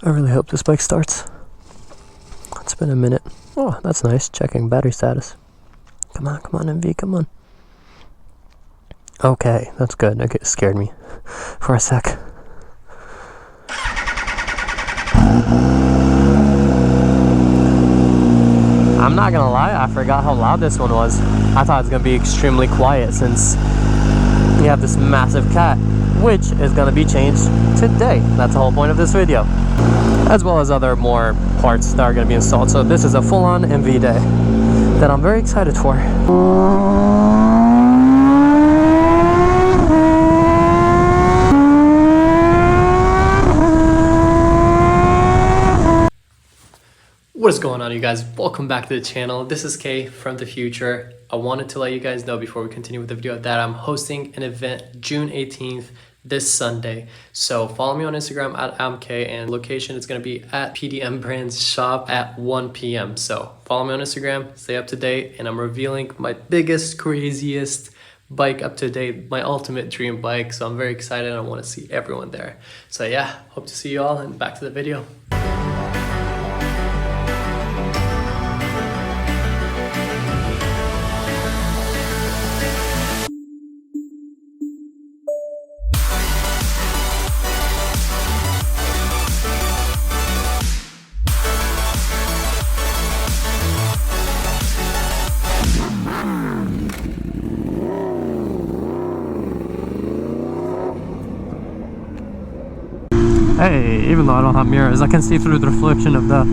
I really hope this bike starts. It's been a minute. Oh, that's nice. Checking battery status. Come on, MV, come on. Okay, that's good. Okay, it scared me for a sec. I'm not gonna lie, I forgot how loud this one was. I thought it was gonna be extremely quiet since you have this massive cat, which is gonna be changed today. That's the whole point of this video, as well as other more parts that are gonna be installed. So this is a full-on MV day that I'm very excited for. What is going on, you guys? Welcome back to the channel. This is Kay from the future. I wanted to let you guys know before we continue with the video that I'm hosting an event June 18th this Sunday. So follow me on Instagram at amk, and location is going to be at PDM Brands shop at 1 p.m. So follow me on Instagram, stay up to date, and I'm revealing my biggest, craziest bike up to date, my ultimate dream bike. So I'm very excited and I want to see everyone there. So yeah, hope to see you all, and back to the video. Hey, even though I don't have mirrors, I can see through the reflection of the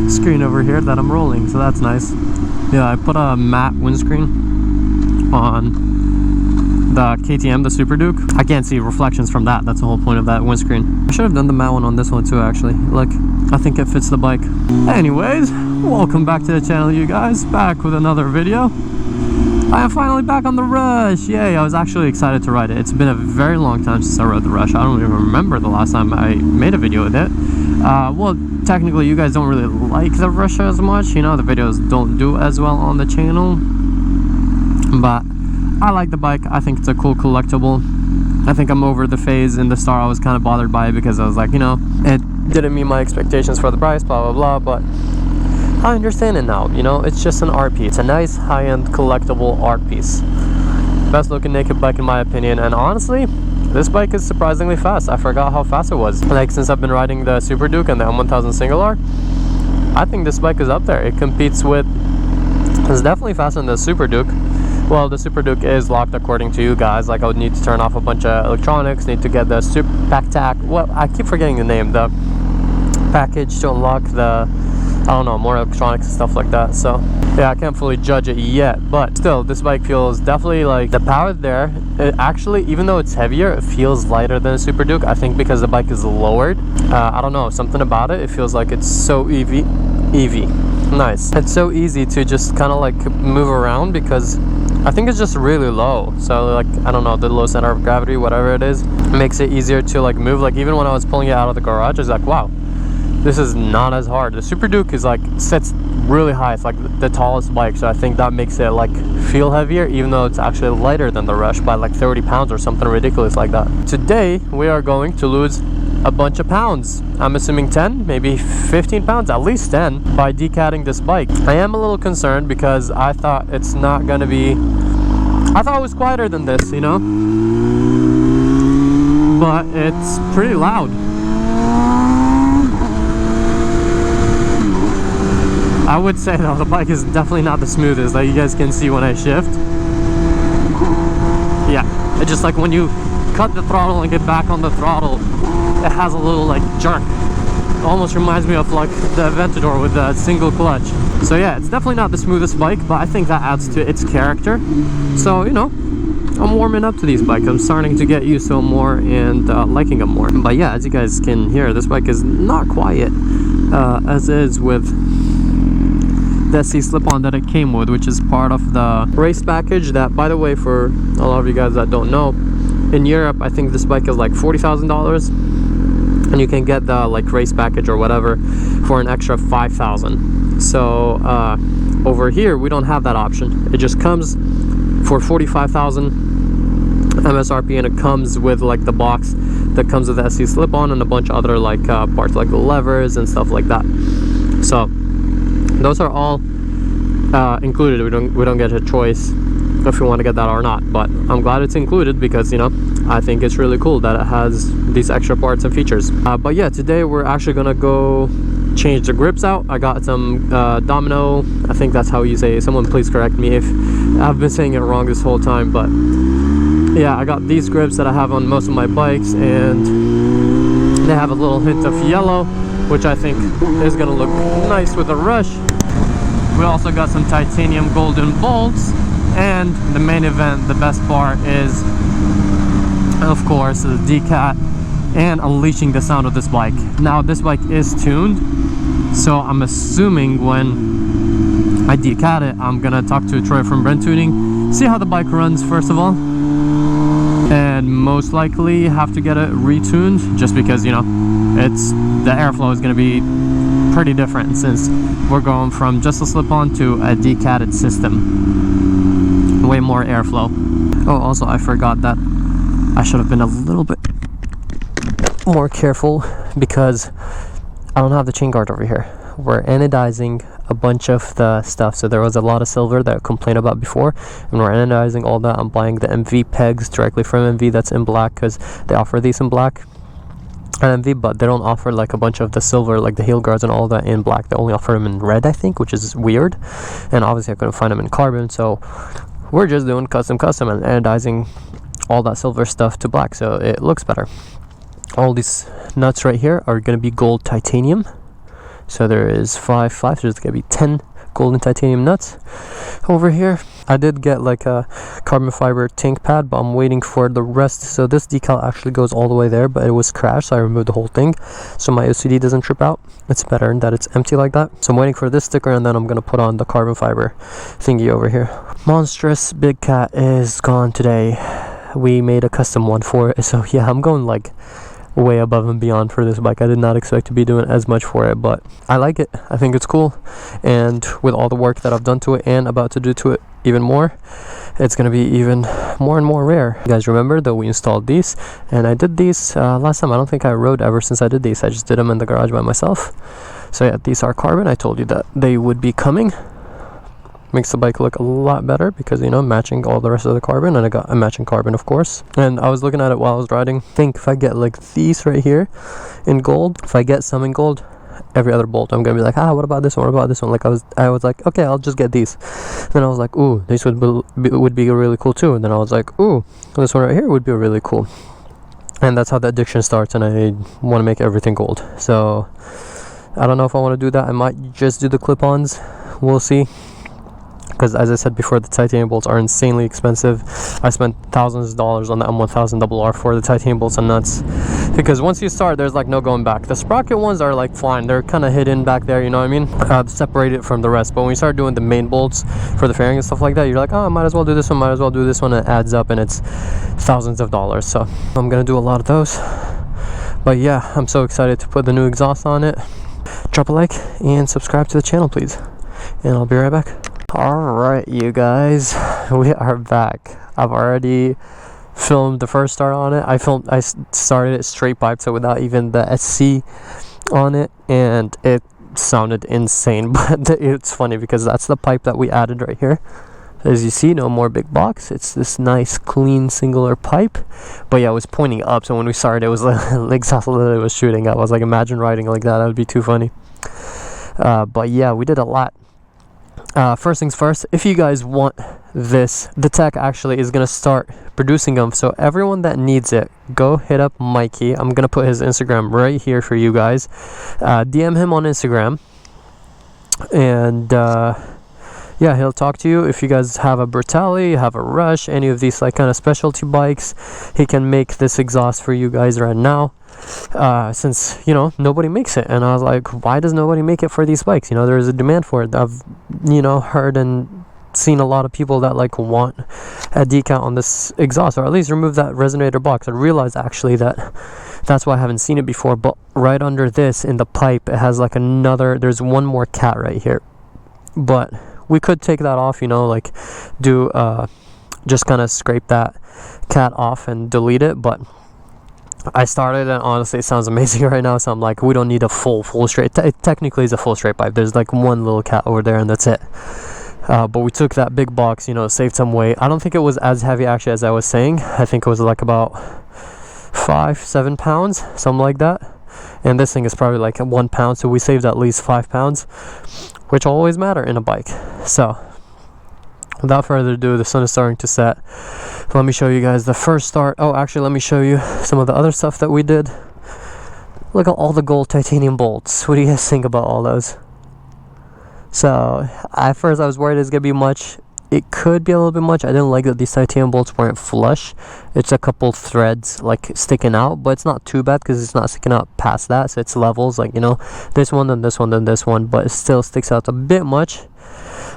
screen over here that I'm rolling, so that's nice. Yeah, I put a matte windscreen on the KTM, the Super Duke. I can't see reflections from that. That's the whole point of that windscreen. I should have done the matte one on this one too, actually. Look, I think it fits the bike. Anyways, welcome back to the channel, you guys. Back with another video. I am finally back on the Rush! Yay, I was actually excited to ride it. It's been a very long time since I rode the Rush. I don't even remember the last time I made a video with it. Well, technically you guys don't really like the Rush as much, you know, the videos don't do as well on the channel. But I like the bike. I think it's a cool collectible. I think I'm over the phase. In the start I was kind of bothered by it because I was like, you know, it didn't meet my expectations for the price, blah blah blah, but I understand it now, you know, it's just an art piece. It's a nice high-end collectible art piece. Best looking naked bike in my opinion, and honestly, this bike is surprisingly fast. I forgot how fast it was. Like, since I've been riding the Super Duke and the M1000 Single R, I think this bike is up there. It competes with, it's definitely faster than the Super Duke. Well, the Super Duke is locked according to you guys. Like, I would need to turn off a bunch of electronics, need to get the Super Pack, well, I keep forgetting the name, the package to unlock the, I don't know, more electronics and stuff like that. So yeah, I can't fully judge it yet, but still, this bike feels definitely like the power there. It actually, even though it's heavier, it feels lighter than a Super Duke. I think because the bike is lowered. I don't know, something about it. It feels like it's so EV. Nice. It's so easy to just kind of like move around because I think it's just really low. So like, I don't know, the low center of gravity, whatever it is, makes it easier to like move. Like, even when I was pulling it out of the garage, I was like, wow, this is not as hard. The Super Duke is like, sits really high. It's like the tallest bike, so I think that makes it like feel heavier, even though it's actually lighter than the Rush by like 30 pounds or something ridiculous like that. Today we are going to lose a bunch of pounds. I'm assuming 10, maybe 15 pounds, at least 10, by decatting this bike. I am a little concerned because I thought it's not gonna be, I thought it was quieter than this, you know, but it's pretty loud. I would say though, the bike is definitely not the smoothest, like you guys can see when I shift. Yeah, it's just like when you cut the throttle and get back on the throttle, it has a little like jerk. It almost reminds me of like the Aventador with the single clutch. So yeah, it's definitely not the smoothest bike, but I think that adds to its character. So, you know, I'm warming up to these bikes. I'm starting to get used to them more and liking them more. But yeah, as you guys can hear, this bike is not quiet as is with the SC slip-on that it came with, which is part of the race package. That, by the way, for a lot of you guys that don't know, in Europe I think this bike is like $40,000, and you can get the like race package or whatever for an extra $5,000. So over here we don't have that option. It just comes for $45,000 MSRP, and it comes with like the box that comes with the SC slip-on and a bunch of other like parts like the levers and stuff like that. So those are all included. We don't get a choice if we want to get that or not, but I'm glad it's included because, you know, I think it's really cool that it has these extra parts and features. But yeah, today we're actually gonna go change the grips out. I got some domino, I think that's how you say it. Someone please correct me if I've been saying it wrong this whole time, but yeah, I got these grips that I have on most of my bikes, and they have a little hint of yellow, which I think is gonna look nice with a rush. We also got some titanium golden bolts, and the main event, the best part is, of course, the decat and unleashing the sound of this bike. Now this bike is tuned, so I'm assuming when I decat it, I'm gonna talk to Troy from Brent Tuning, see how the bike runs first of all, and most likely have to get it retuned, just because, you know, it's the airflow is gonna be pretty different since we're going from just a slip-on to a decatted system. Way more airflow. Oh, also I forgot that I should have been a little bit more careful because I don't have the chain guard over here. We're anodizing a bunch of the stuff, so there was a lot of silver that I complained about before, and we're anodizing all that. I'm buying the MV pegs directly from MV that's in black because they offer these in black at MV, but they don't offer like a bunch of the silver, like the heel guards and all that in black. They only offer them in red, I think, which is weird, and obviously I couldn't find them in carbon, so we're just doing custom and anodizing all that silver stuff to black so it looks better. All these nuts right here are going to be gold titanium, so there is 5, so there's going to be 10 golden titanium nuts over here. I did get like a carbon fiber tank pad, but I'm waiting for the rest. So this decal actually goes all the way there, but it was crashed, so I removed the whole thing so my OCD doesn't trip out. It's better that it's empty like that. So I'm waiting for this sticker, and then I'm gonna put on the carbon fiber thingy over here. Monstrous Big Cat is gone today. We made a custom one for it, so yeah, I'm going like way above and beyond for this bike. I did not expect to be doing as much for it, but I like it. I think it's cool, and with all the work that I've done to it and about to do to it even more, it's gonna be even more and more rare. You guys remember that we installed these, and I did these last time. I don't think I rode ever since I did these. I just did them in the garage by myself. So yeah, these are carbon. I told you that they would be coming. Makes the bike look a lot better because, you know, matching all the rest of the carbon, and I got a matching carbon, of course. And I was looking at it while I was riding. I think if I get like these right here in gold, if I get some in gold, every other bolt I'm gonna be like, what about this one, what about this one? Like I was like, okay, I'll just get these. Then I was like, ooh, these would be really cool too. And then I was like, ooh, this one right here would be really cool. And that's how the addiction starts, and I want to make everything gold. So I don't know if I want to do that. I might just do the clip-ons. We'll see. Because as I said before, the titanium bolts are insanely expensive. I spent thousands of dollars on the M1000 RR for the titanium bolts and nuts, because once you start, there's like no going back. The sprocket ones are like fine, they're kind of hidden back there, you know what I mean, separated from the rest. But when you start doing the main bolts for the fairing and stuff like that, you're like, oh, I might as well do this one, might as well do this one, and it adds up, and it's thousands of dollars. So I'm gonna do a lot of those. But yeah, I'm so excited to put the new exhaust on it. Drop a like and subscribe to the channel, please, and I'll be right back. Alright, you guys, we are back. I've already filmed the first start on it. I started it straight pipe, so without even the SC on it, and it sounded insane. But it's funny because that's the pipe that we added right here. As you see, no more big box. It's this nice clean singular pipe. But yeah, it was pointing up, so when we started, it was like exhaust literally was shooting up. I was like, imagine riding like that would be too funny. But yeah, we did a lot. First things first, if you guys want this, the tech actually is going to start producing them, so everyone that needs it, go hit up Mikey. I'm going to put his Instagram right here for you guys. DM him on Instagram, and yeah, he'll talk to you. If you guys have a Bertali, have a Rush, any of these like kind of specialty bikes, he can make this exhaust for you guys right now. Since, you know, nobody makes it, and I was like, why does nobody make it for these bikes? You know, there's a demand for it. I've, you know, heard and seen a lot of people that like want a decal on this exhaust, or at least remove that resonator box. I realized actually that that's why I haven't seen it before, but right under this in the pipe, it has like there's one more cat right here, but we could take that off, you know, like do just kind of scrape that cat off and delete it. But I started, and honestly it sounds amazing right now, so I'm like, we don't need a full straight. It technically is a full straight pipe. There's like one little cat over there and that's it. But we took that big box, you know, saved some weight. I don't think it was as heavy actually as I was saying. I think it was like about 5-7 pounds, something like that. And this thing is probably like 1 pound, so we saved at least 5 pounds, which always matter in a bike. So without further ado, the sun is starting to set. Let me show you guys the first start. Oh, actually, let me show you some of the other stuff that we did. Look at all the gold titanium bolts. What do you guys think about all those? So at first I was worried it's gonna be much. It could be a little bit much. I didn't like that these titanium bolts weren't flush. It's a couple threads like sticking out, but it's not too bad because it's not sticking out past that. So it's levels, like, you know, this one, then this one, then this one, but it still sticks out a bit much.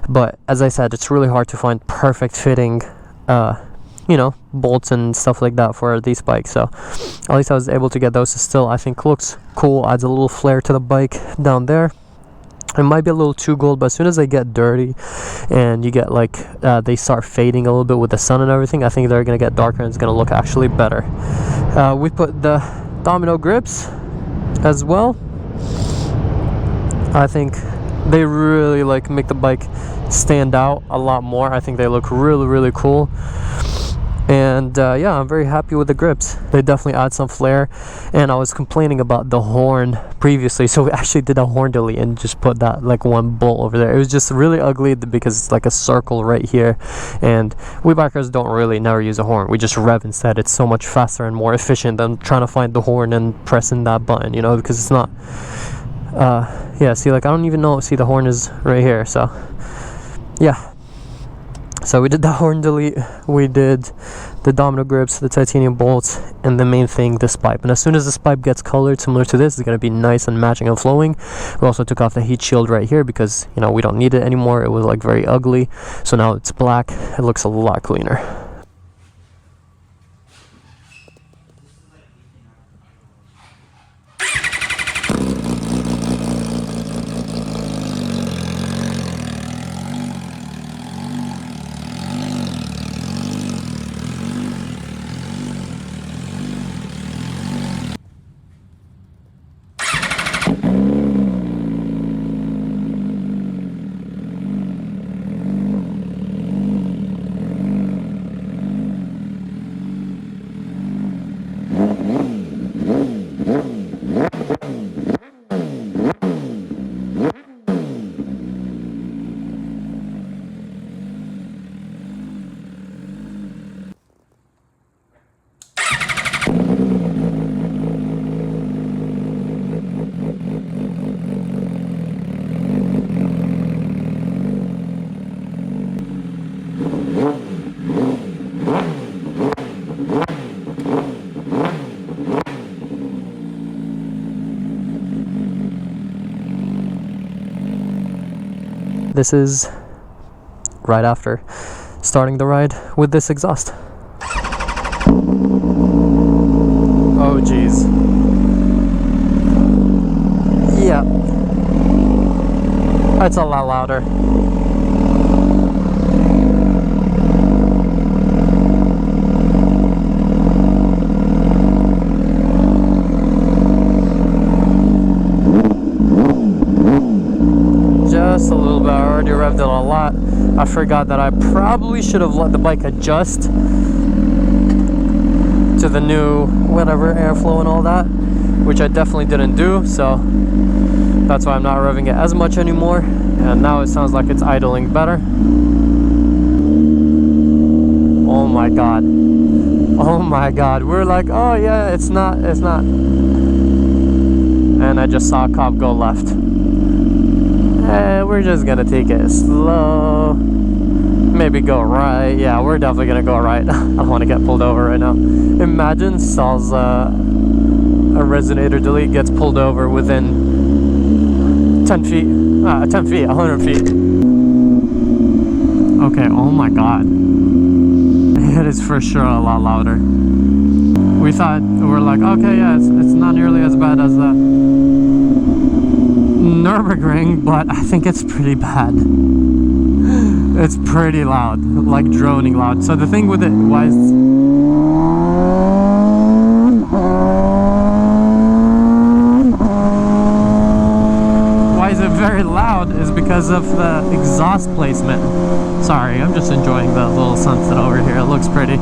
But as I said, it's really hard to find perfect fitting you know, bolts and stuff like that for these bikes. So at least I was able to get those. It still, I think, looks cool, adds a little flair to the bike down there. It might be a little too gold, but as soon as they get dirty and you get like they start fading a little bit with the sun and everything, I think they're gonna get darker and it's gonna look actually better. We put the domino grips as well. I think they really like make the bike stand out a lot more. I think they look really cool. And yeah, I'm very happy with the grips. They definitely add some flair. And I was complaining about the horn previously, so we actually did a horn delete and just put that like one bolt over there. It was just really ugly because it's like a circle right here, and we bikers don't really never use a horn. We just rev instead. It's so much faster and more efficient than trying to find the horn and pressing that button, you know, because it's not yeah, see, like I don't even know, see, the horn is right here. So yeah, so we did the horn delete, we did the domino grips, the titanium bolts, and the main thing, this pipe. And as soon as this pipe gets colored similar to this, it's going to be nice and matching and flowing. We also took off the heat shield right here because, you know, we don't need it anymore. It was like very ugly, so now it's black. It looks a lot cleaner. This is right after starting the ride with this exhaust. Oh geez. Yeah, that's a lot louder. Just a little bit. I already revved it a lot. I forgot that I probably should have let the bike adjust to the new whatever airflow and all that, which I definitely didn't do, so that's why I'm not revving it as much anymore. And now it sounds like it's idling better. Oh my god. Oh my god. We're like, oh yeah, it's not. And I just saw a cop go left. We're just gonna take it slow. Maybe go right. Yeah, we're definitely gonna go right. I don't want to get pulled over right now. Imagine Saul's a resonator delete gets pulled over within 10 feet. 10 feet, 100 feet. Okay, oh my god. It is for sure a lot louder. We thought, we're like, okay, yeah, it's not nearly as bad as the Nürburgring, but I think it's pretty bad. It's pretty loud, like droning loud. So the thing with it, why is it very loud is because of the exhaust placement. Sorry, I'm just enjoying the little sunset over here. It looks pretty.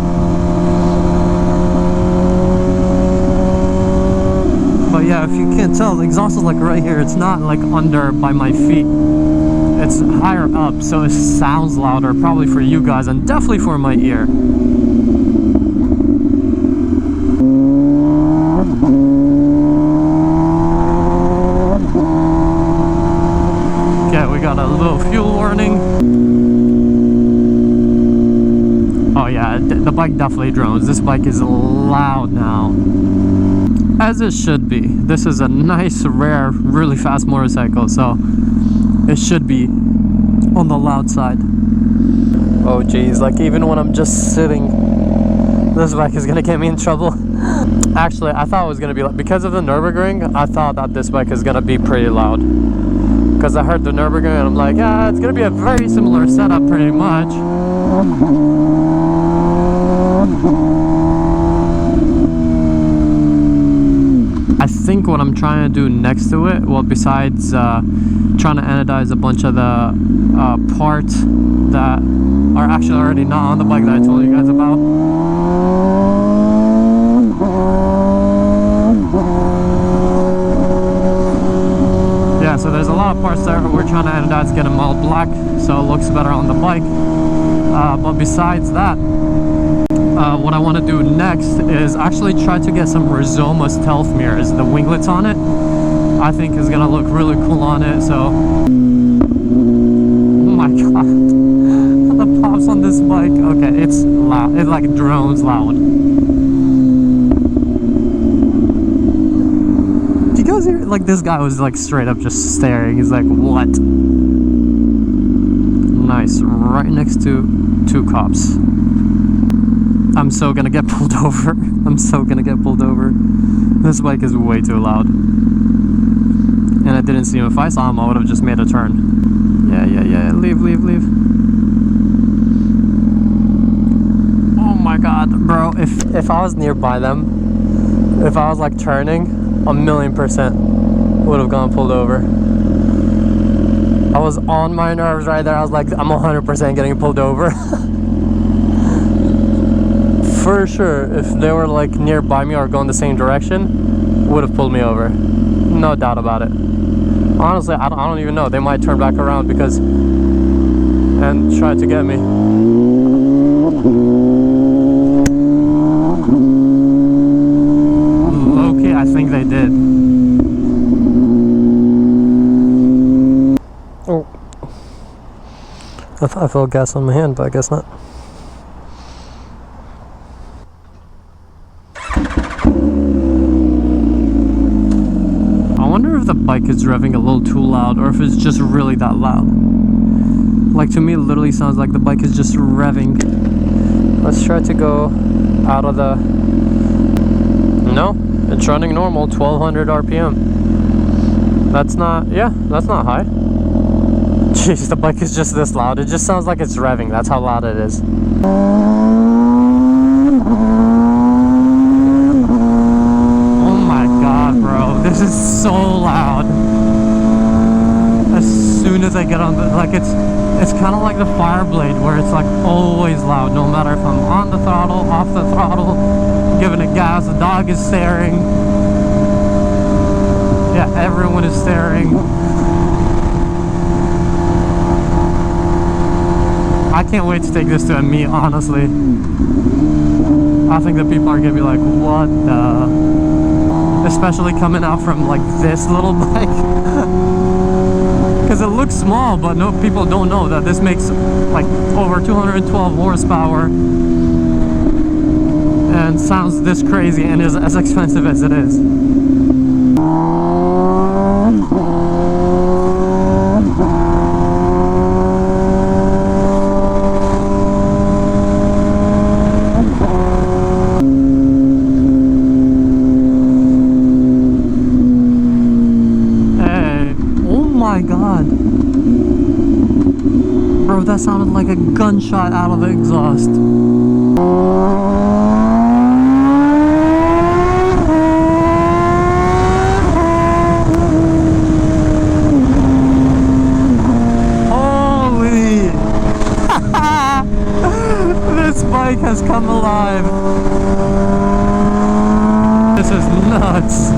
But yeah, if you can't tell, the exhaust is like right here. It's not like under by my feet. It's higher up, so it sounds louder, probably for you guys and definitely for my ear. Okay, we got a little fuel warning. Oh yeah, the bike definitely drones. This bike is loud now. As it should be. This is a nice, rare, really fast motorcycle, so it should be on the loud side. Oh geez, like even when I'm just sitting, this bike is gonna get me in trouble. Actually, I thought it was gonna be like, because of the Nürburgring, I thought that this bike is gonna be pretty loud. Because I heard the Nürburgring and I'm like, yeah, it's gonna be a very similar setup pretty much. I think what I'm trying to do next to it, well, besides trying to anodize a bunch of the parts that are actually already not on the bike that I told you guys about. Yeah, so there's a lot of parts there we're trying to anodize, get them all black so it looks better on the bike. But besides that, what I want to do next is actually try to get some Rizoma stealth mirrors. The winglets on it, I think is going to look really cool on it, so... Oh my god. The pops on this bike. Okay, it's loud. It like drones loud. Do you guys hear? Like this guy was like straight up just staring. He's like, what? Nice. Right next to two cops. I'm so gonna get pulled over. I'm so gonna get pulled over. This bike is way too loud. And I didn't see him. If I saw him, I would have just made a turn. Yeah. Leave. Oh my god, bro. If I was nearby them, if I was like turning, 1,000,000% would have gone pulled over. I was on my nerves right there. I was like, I'm 100% getting pulled over. For sure, if they were like nearby me or going the same direction, would have pulled me over. No doubt about it. Honestly, I don't even know. They might turn back around because and try to get me. Okay, I think they did. Oh, I thought I felt gas on my hand, but I guess not. The bike is revving a little too loud, or if it's just really that loud. Like to me, it literally sounds like the bike is just revving. Let's try to go out of the... No, it's running normal, 1200 RPM. That's not, yeah, that's not high. Jeez, the bike is just this loud. It just sounds like it's revving. That's how loud it is. This is so loud. As soon as I get on the, like it's kind of like the Fireblade where it's like always loud, no matter if I'm on the throttle, off the throttle, giving it gas, the dog is staring. Yeah, everyone is staring. I can't wait to take this to a meet, honestly. I think that people are gonna be like, what the... Especially coming out from like this little bike. Because it looks small, but no, people don't know that this makes like over 212 horsepower and sounds this crazy and is as expensive as it is. Bro, that sounded like a gunshot out of the exhaust. Holy! This bike has come alive. This is nuts.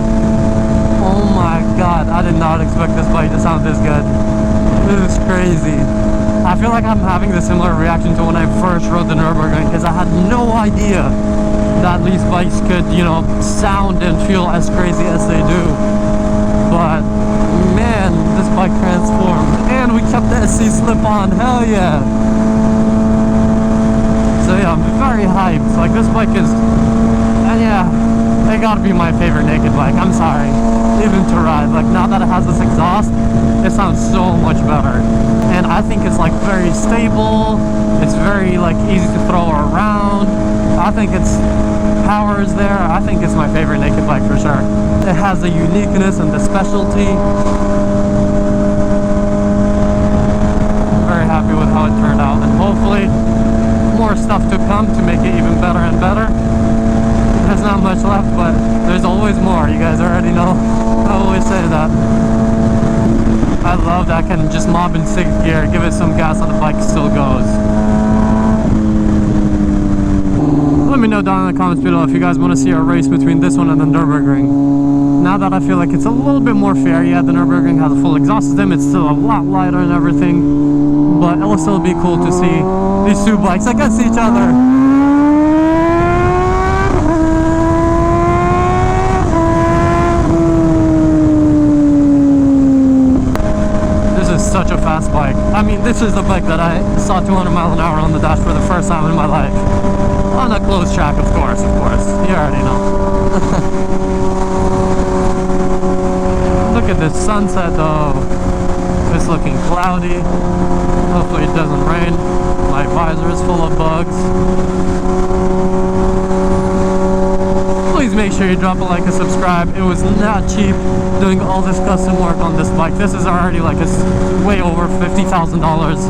Oh my god, I did not expect this bike to sound this good. This is crazy. I feel like I'm having a similar reaction to when I first rode the Nürburgring, because I had no idea that these bikes could, you know, sound and feel as crazy as they do. But man, this bike transformed, and we kept the SC slip on. Hell yeah! So yeah, I'm very hyped. Like, this bike is, and yeah, it gotta be my favorite naked bike. I'm sorry, even to ride. Like, now that it has this exhaust, it sounds so much better. And I think it's like very stable. It's very like easy to throw around. I think its power is there. I think it's my favorite naked bike for sure. It has the uniqueness and the specialty. I'm very happy with how it turned out, and hopefully more stuff to come to make it even better and better. There's not much left, but there's always more. You guys already know. I always say that. I love that I can just mob in 6th gear, give it some gas on the bike, still goes. Let me know down in the comments below if you guys want to see a race between this one and the Nürburgring. Now that I feel like it's a little bit more fair, yeah, the Nürburgring has a full exhaust system, it's still a lot lighter and everything, but it will still be cool to see these two bikes against each other. Such a fast bike. I mean, this is the bike that I saw 200 miles an hour on the dash for the first time in my life. On a closed track, of course. You already know. Look at this sunset though. It's looking cloudy. Hopefully it doesn't rain. My visor is full of bugs. Please make sure you drop a like and subscribe. It was not cheap doing all this custom work on this bike. This is already like way over $50,000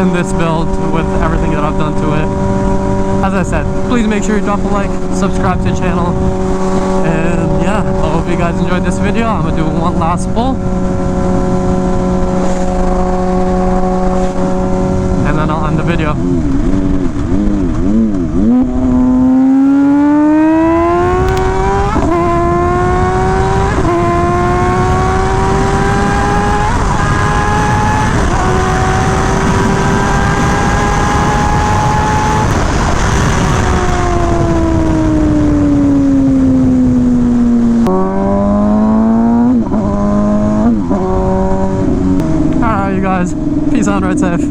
in this build with everything that I've done to it. As I said, please make sure you drop a like, subscribe to the channel, and yeah, I hope you guys enjoyed this video. I'm gonna do one last pull, and then I'll end the video. Peace out, ride safe.